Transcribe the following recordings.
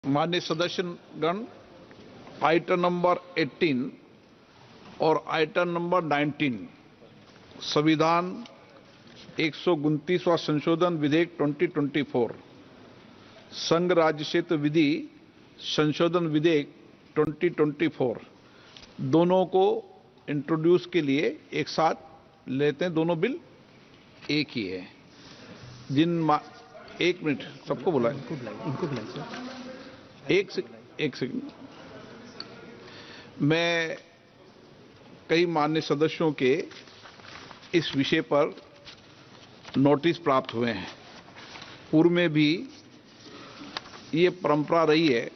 माननीय सदस्यगण, item number 18 और item number 19 संविधान 129वां संशोधन विधेयक 2024 संघ राज्य क्षेत्र विधि संशोधन विधेयक 2024 दोनों को इंट्रोड्यूस के लिए एक साथ लेते हैं। दोनों बिल एक ही है। एक मिनट, सबको बुलाएं। इनको बुलाएं सर। एक सेकंड। मैं कई माननीय सदस्यों के इस विषय पर नोटिस प्राप्त हुए हैं। पूर्व में भी ये परंपरा रही है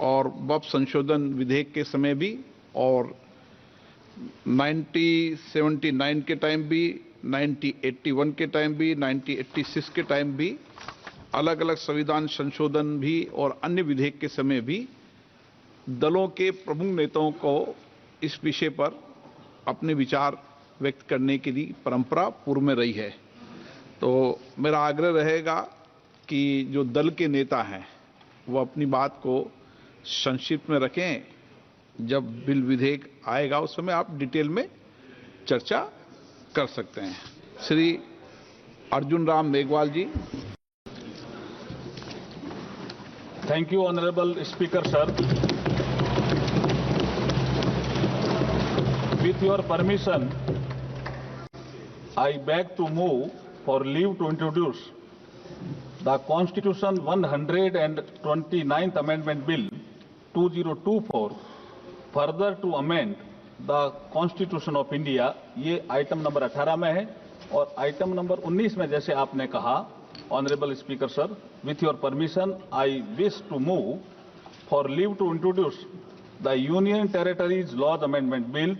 और वक्फ संशोधन विधेयक के समय भी और 1979 के टाइम भी, 1981 के टाइम भी, 1986 के टाइम भी, अलग अलग संविधान संशोधन भी और अन्य विधेयक के समय भी दलों के प्रमुख नेताओं को इस विषय पर अपने विचार व्यक्त करने की परंपरा पूर्व में रही है। तो मेरा आग्रह रहेगा कि जो दल के नेता हैं वो अपनी बात को संक्षिप्त में रखें। जब बिल विधेयक आएगा उस समय आप डिटेल में चर्चा कर सकते हैं। श्री अर्जुन राम मेघवाल जी। Thank you, Honorable Speaker, sir. With your permission, I beg to move for leave to introduce the Constitution 129th Amendment Bill 2024, further to amend the Constitution of India. ये आइटम नंबर 18 में है और item number 19 में जैसे आपने कहा, Honorable Speaker, sir, with your permission, I wish to move for leave to introduce the Union Territories Laws Amendment Bill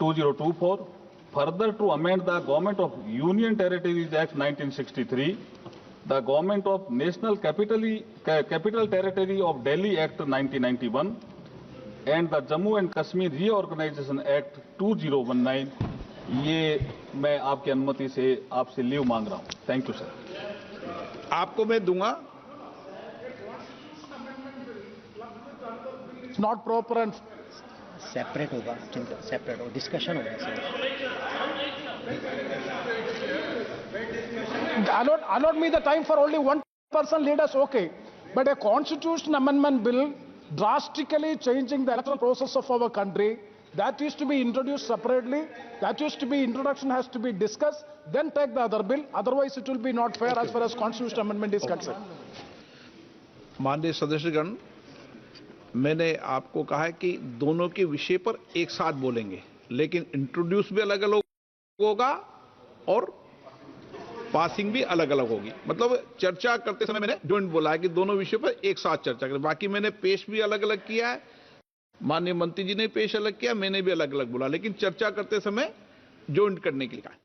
2024, further to amend the Government of Union Territories Act 1963, the Government of National Capital Territory of Delhi Act 1991, and the Jammu and Kashmir Reorganization Act 2019. ये मैं आपकी अनुमति से आपसे leave मांग रहा हूं। Thank you sir. आपको मैं दूंगा। नॉट प्रॉपर एंड सेपरेट होगा, सेपरेट होगा, डिस्कशन होगा sir. allot me the time for only one person leaders, okay, but a constitution amendment bill drastically changing the electoral process of our country, that is to be introduced separately, that is to be introduction has to be discussed, then take the other bill, otherwise it will be not fair as far as constitutional amendment is concerned. माननीय सदस्यगण, मैंने आपको कहा है कि दोनों के विषय पर एक साथ बोलेंगे, लेकिन इंट्रोड्यूस भी अलग अलग होगा और पासिंग भी अलग अलग होगी। मतलब चर्चा करते समय मैंने जॉइंट बोला है कि दोनों विषयों पर एक साथ चर्चा करें। बाकी मैंने पेश भी अलग अलग किया है, माननीय मंत्री जी ने पेश अलग किया, मैंने भी अलग अलग बोला, लेकिन चर्चा करते समय जॉइंट करने के लिए कहा।